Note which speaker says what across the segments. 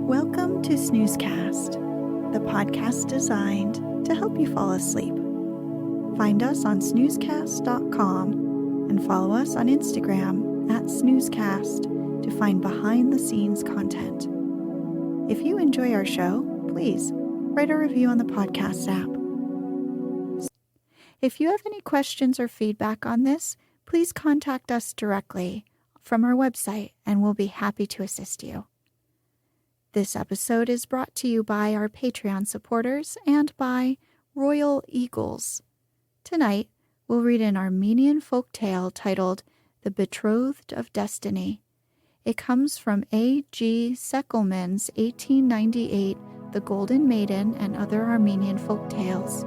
Speaker 1: Welcome to Snoozecast, the podcast designed to help you fall asleep. Find us on snoozecast.com and follow us on Instagram at snoozecast to find behind-the-scenes content. If you enjoy our show, please write a review on the podcast app. If you have any questions or feedback on this, please contact us directly from our website and we'll be happy to assist you. This episode is brought to you by our Patreon supporters and by Royal Eagles. Tonight, we'll read an Armenian folktale titled The Betrothed of Destiny. It comes from A.G. Seckelman's 1898 The Golden Maiden and Other Armenian Folktales.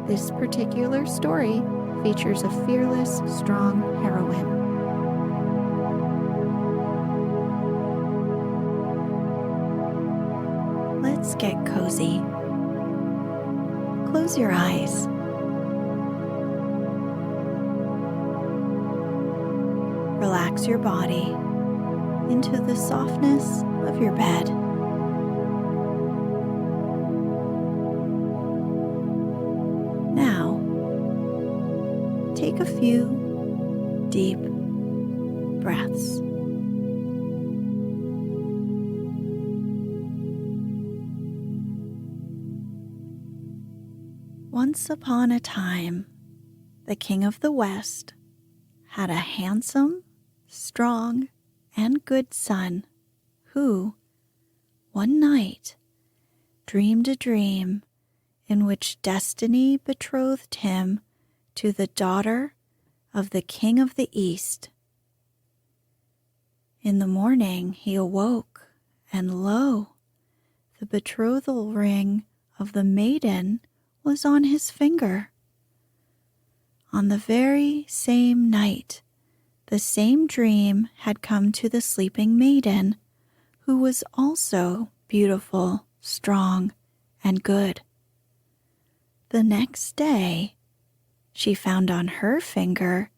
Speaker 1: This particular story features a fearless, strong heroine. Let's get cozy. Close your eyes. Relax your body into the softness of your bed. Now, take a few deep breaths. Once upon a time, the King of the West had a handsome, strong, and good son who, one night, dreamed a dream in which destiny betrothed him to the daughter of the King of the East. In the morning he awoke, and lo, the betrothal ring of the maiden was on his finger. On the very same night, the same dream had come to the sleeping maiden, who was also beautiful, strong, and good. The next day, she found on her finger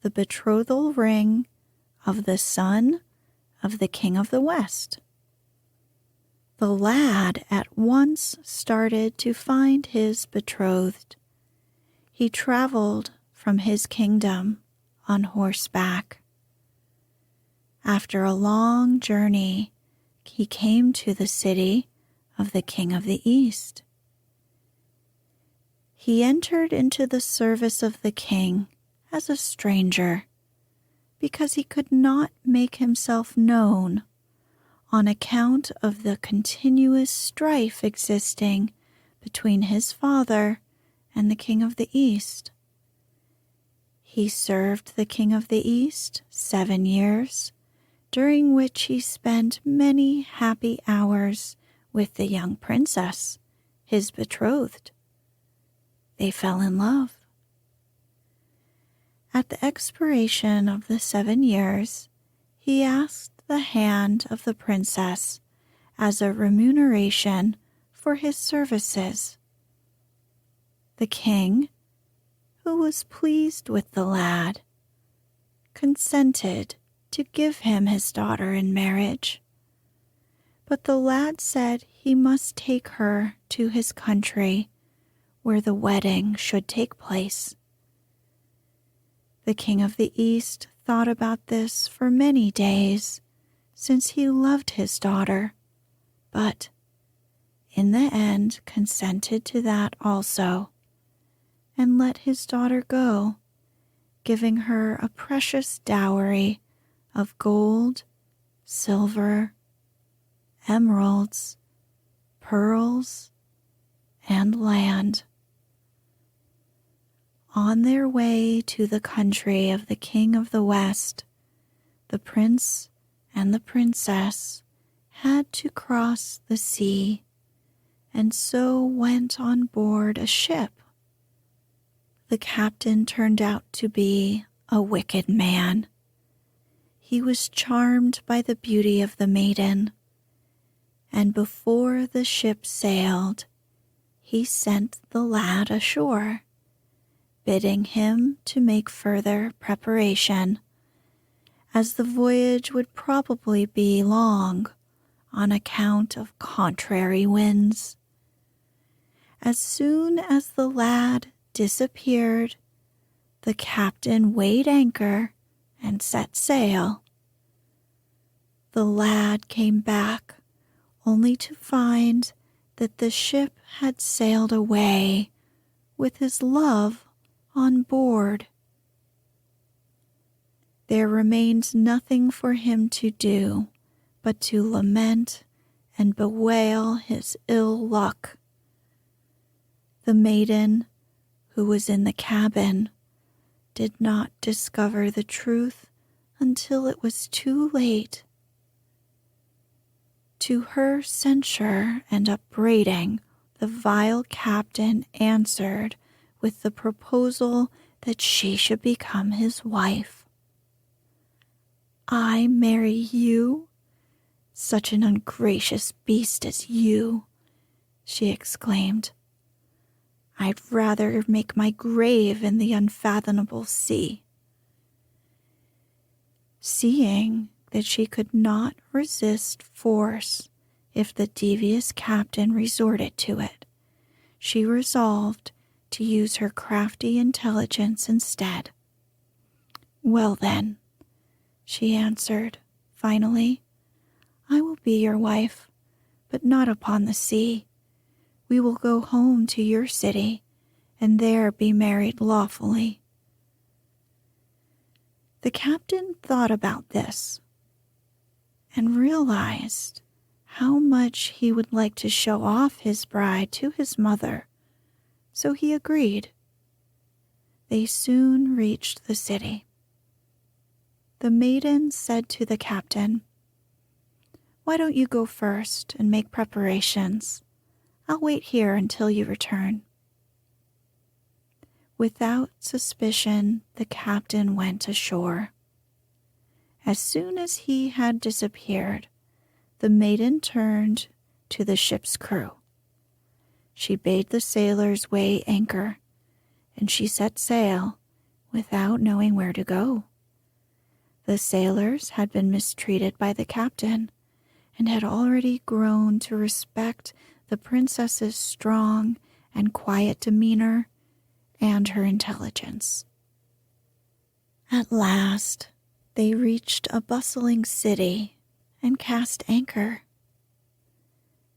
Speaker 1: the betrothal ring of the son of the King of the West. The lad at once started to find his betrothed. He traveled from his kingdom on horseback. After a long journey, he came to the city of the King of the East. He entered into the service of the king as a stranger because he could not make himself known on account of the continuous strife existing between his father and the King of the East. He served the King of the East 7 years, during which he spent many happy hours with the young princess, his betrothed. They fell in love. At the expiration of the 7 years, he asked the hand of the princess as a remuneration for his services. The king, who was pleased with the lad, consented to give him his daughter in marriage. But the lad said he must take her to his country, where the wedding should take place. The King of the East thought about this for many days, since he loved his daughter, but in the end consented to that also, and let his daughter go, giving her a precious dowry of gold, silver, emeralds, pearls, and land. On their way to the country of the King of the West, the prince and the princess had to cross the sea, and so went on board a ship. The captain turned out to be a wicked man. He was charmed by the beauty of the maiden, and before the ship sailed, he sent the lad ashore, bidding him to make further preparation, as the voyage would probably be long on account of contrary winds. As soon as the lad disappeared, the captain weighed anchor and set sail. The lad came back only to find that the ship had sailed away with his love on board. There remained nothing for him to do but to lament and bewail his ill luck. The maiden, who was in the cabin, did not discover the truth until it was too late. To her censure and upbraiding, the vile captain answered with the proposal that she should become his wife. "I marry you? Such an ungracious beast as you," she exclaimed. "I'd rather make my grave in the unfathomable sea." Seeing that she could not resist force if the devious captain resorted to it, she resolved to use her crafty intelligence instead. "Well then," she answered, finally, "I will be your wife, but not upon the sea. We will go home to your city and there be married lawfully." The captain thought about this and realized how much he would like to show off his bride to his mother, so he agreed. They soon reached the city. The maiden said to the captain, "Why don't you go first and make preparations? I'll wait here until you return." Without suspicion, the captain went ashore. As soon as he had disappeared, the maiden turned to the ship's crew. She bade the sailors weigh anchor, and she set sail without knowing where to go. The sailors had been mistreated by the captain and had already grown to respect the princess's strong and quiet demeanor and her intelligence. At last, they reached a bustling city and cast anchor.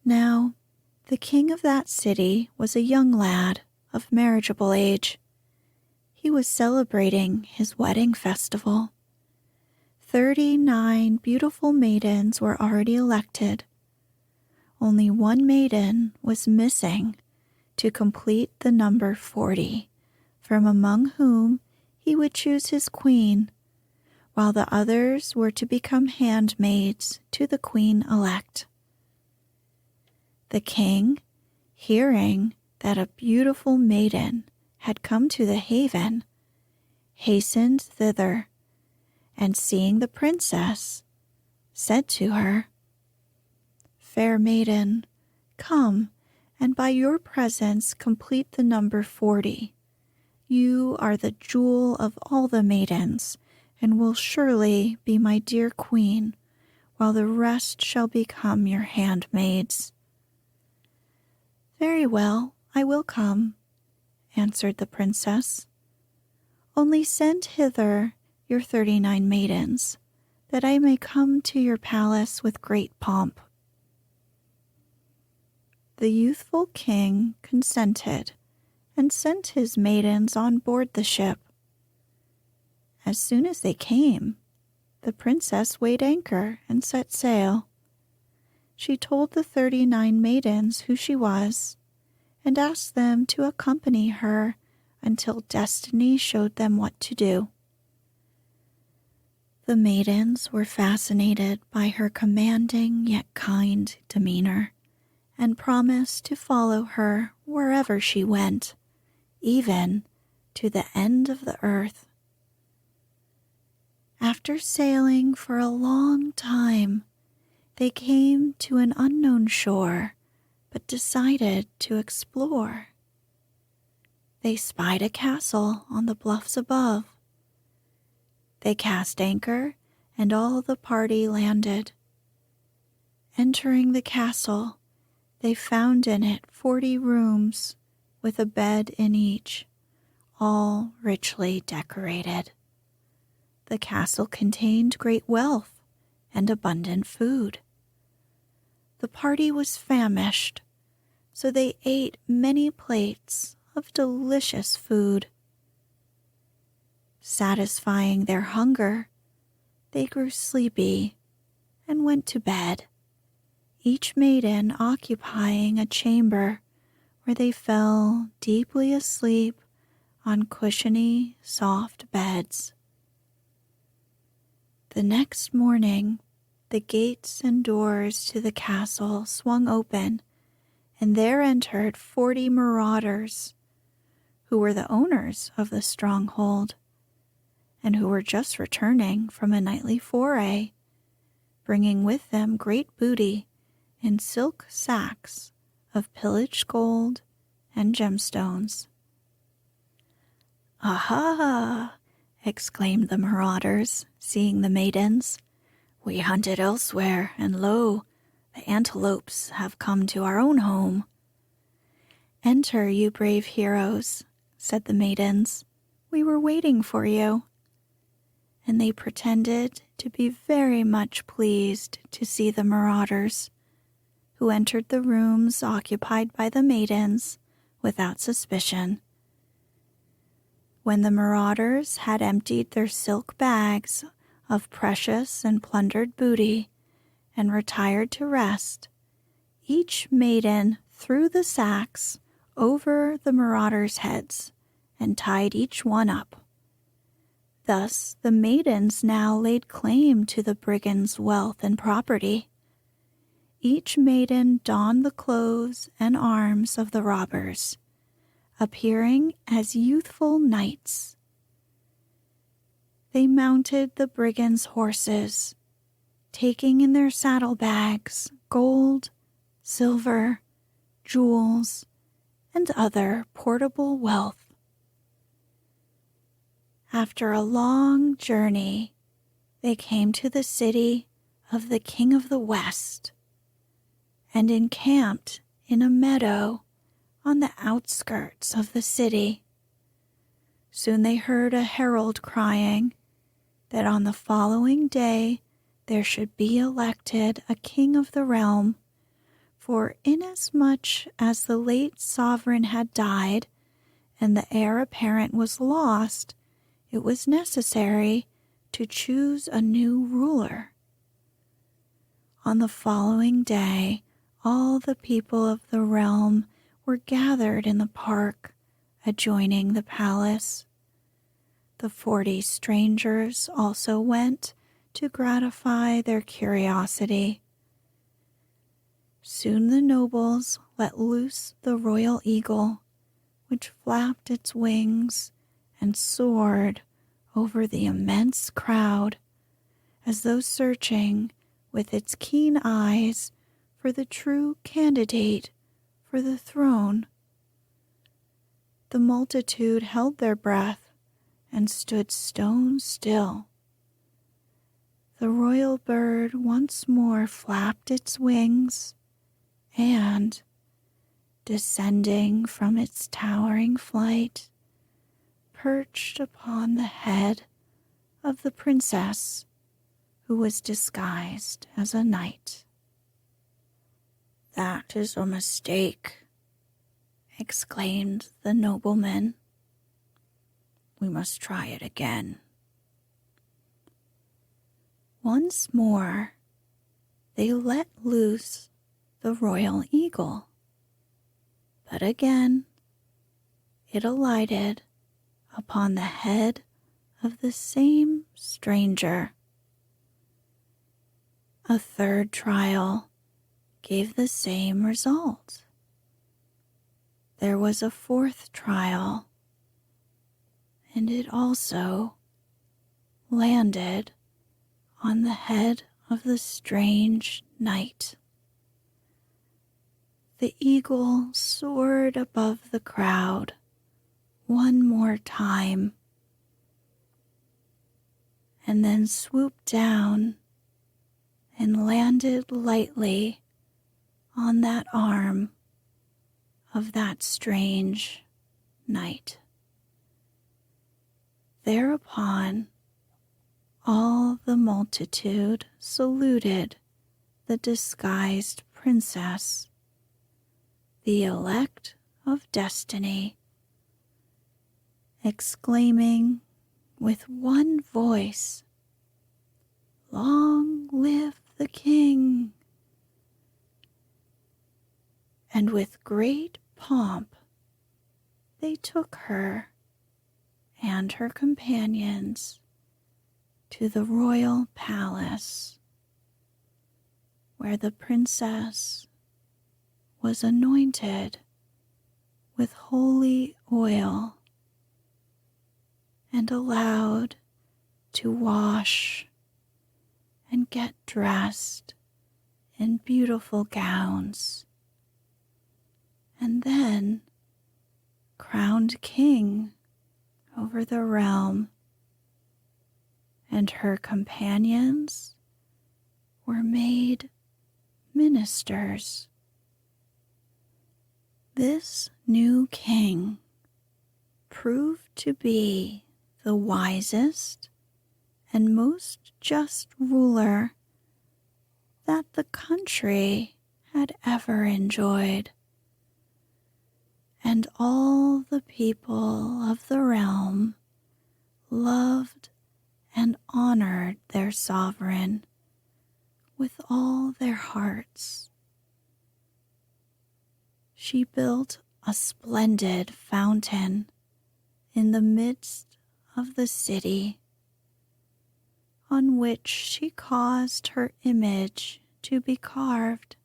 Speaker 1: Now, the king of that city was a young lad of marriageable age. He was celebrating his wedding festival. 39 beautiful maidens were already elected. Only one maiden was missing to complete the number 40, from among whom he would choose his queen, while the others were to become handmaids to the queen-elect. The king, hearing that a beautiful maiden had come to the haven, hastened thither, and seeing the princess, said to her, "Fair maiden, come, and by your presence complete the number 40. You are the jewel of all the maidens, and will surely be my dear queen, while the rest shall become your handmaids." "Very well, I will come," answered the princess. "Only send hither your 39 maidens, that I may come to your palace with great pomp." The youthful king consented and sent his maidens on board the ship. As soon as they came, the princess weighed anchor and set sail. She told the 39 maidens who she was and asked them to accompany her until destiny showed them what to do. The maidens were fascinated by her commanding yet kind demeanor and promised to follow her wherever she went, even to the end of the earth. After sailing for a long time, they came to an unknown shore, but decided to explore. They spied a castle on the bluffs above. They cast anchor, and all the party landed. Entering the castle, they found in it 40 rooms with a bed in each, all richly decorated. The castle contained great wealth and abundant food. The party was famished, so they ate many plates of delicious food. Satisfying their hunger, they grew sleepy and went to bed, each maiden occupying a chamber where they fell deeply asleep on cushiony, soft beds. The next morning, the gates and doors to the castle swung open, and there entered 40 marauders, who were the owners of the stronghold, and who were just returning from a nightly foray, bringing with them great booty in silk sacks of pillaged gold and gemstones. "Aha!" exclaimed the marauders, seeing the maidens. "We hunted elsewhere, and lo, the antelopes have come to our own home." "Enter, you brave heroes," said the maidens. "We were waiting for you." And they pretended to be very much pleased to see the marauders, who entered the rooms occupied by the maidens without suspicion. When the marauders had emptied their silk bags of precious and plundered booty and retired to rest, each maiden threw the sacks over the marauders' heads and tied each one up. Thus the maidens now laid claim to the brigands' wealth and property. Each maiden donned the clothes and arms of the robbers, appearing as youthful knights. They mounted the brigands' horses, taking in their saddlebags gold, silver, jewels, and other portable wealth. After a long journey, they came to the city of the King of the West and encamped in a meadow on the outskirts of the city. Soon they heard a herald crying that on the following day there should be elected a king of the realm, for inasmuch as the late sovereign had died and the heir apparent was lost, it was necessary to choose a new ruler. On the following day, all the people of the realm were gathered in the park adjoining the palace. The 40 strangers also went to gratify their curiosity. Soon the nobles let loose the royal eagle, which flapped its wings and soared over the immense crowd, as though searching with its keen eyes for the true candidate for the throne. The multitude held their breath and stood stone still. The royal bird once more flapped its wings and, descending from its towering flight, perched upon the head of the princess, who was disguised as a knight. "That is a mistake," exclaimed the nobleman. "We must try it again." Once more, they let loose the royal eagle, but again it alighted upon the head of the same stranger. A third trial gave the same result. There was a fourth trial, and it also landed on the head of the strange knight. The eagle soared above the crowd one more time, and then swooped down and landed lightly on that arm of that strange knight. Thereupon all the multitude saluted the disguised princess, the elect of destiny, exclaiming with one voice, "Long live the king!" And with great pomp they took her and her companions to the royal palace, where the princess was anointed with holy oil and allowed to wash and get dressed in beautiful gowns, and then crowned king over the realm, and her companions were made ministers. This new king proved to be the wisest and most just ruler that the country had ever enjoyed, and all the people of the realm loved and honored their sovereign with all their hearts. She built a splendid fountain in the midst of the city, on which she caused her image to be carved,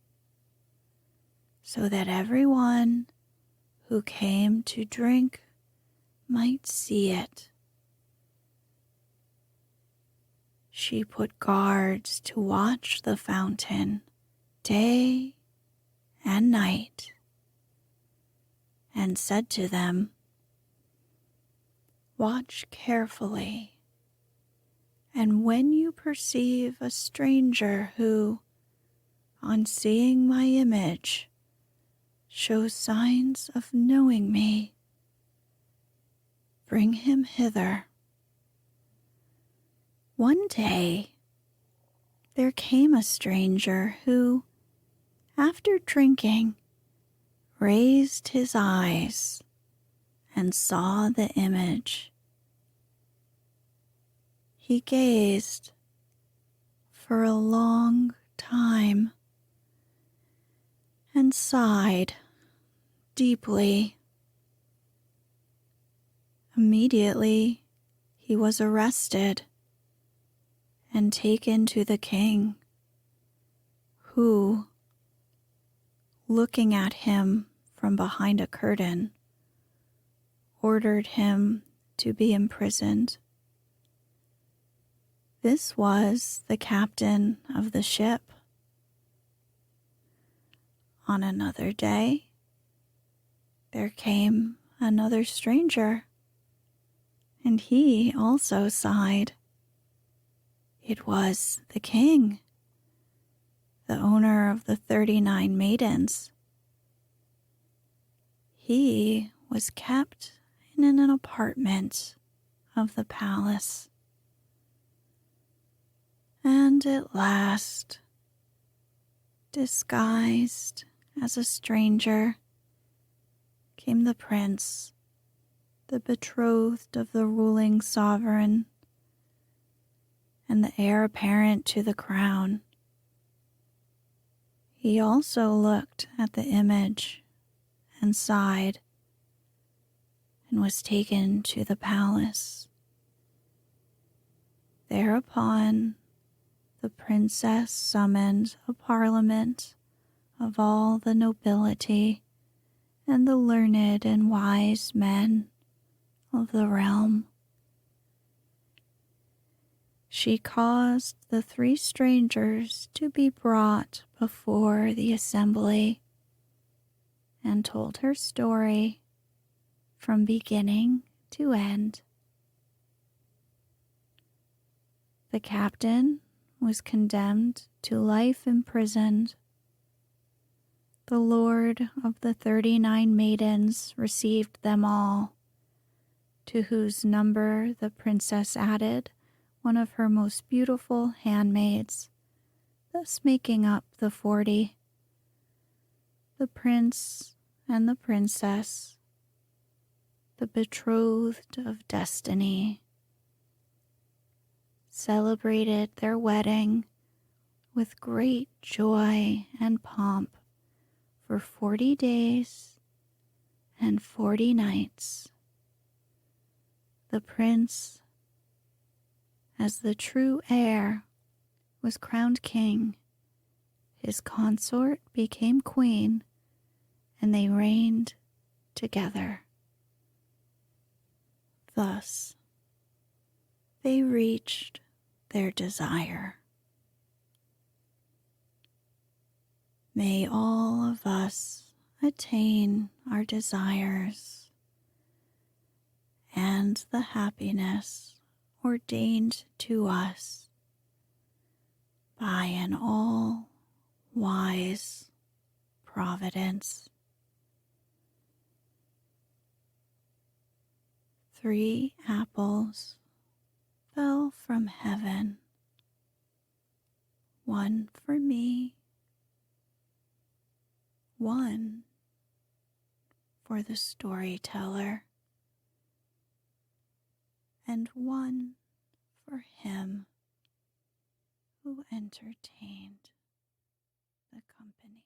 Speaker 1: so that everyone who came to drink might see it. She put guards to watch the fountain day and night, and said to them, "Watch carefully, and when you perceive a stranger who, on seeing my image, shows signs of knowing me, bring him hither." One day there came a stranger who, after drinking, raised his eyes and saw the image. He gazed for a long time and sighed deeply. Immediately he was arrested and taken to the king, who, looking at him from behind a curtain, ordered him to be imprisoned. This was the captain of the ship. On another day, there came another stranger, and he also sighed. It was the king, the owner of the 39 maidens. He was kept in an apartment of the palace. And at last, disguised as a stranger, came the prince, the betrothed of the ruling sovereign, and the heir apparent to the crown. He also looked at the image and sighed, and was taken to the palace. Thereupon the princess summoned a parliament of all the nobility and the learned and wise men of the realm. She caused the 3 strangers to be brought before the assembly and told her story from beginning to end. The captain was condemned to life imprisoned. The Lord of the 39 maidens received them all, to whose number the princess added one of her most beautiful handmaids, thus making up the 40. The prince and the princess, the betrothed of destiny, celebrated their wedding with great joy and pomp for 40 days and 40 nights. The prince, as the true heir, was crowned king. His consort became queen, and they reigned together. Thus, they reached their desire. May all of us attain our desires and the happiness ordained to us by an all-wise providence. 3 apples fell from heaven, one for me, one for the storyteller, and one for him who entertained the company.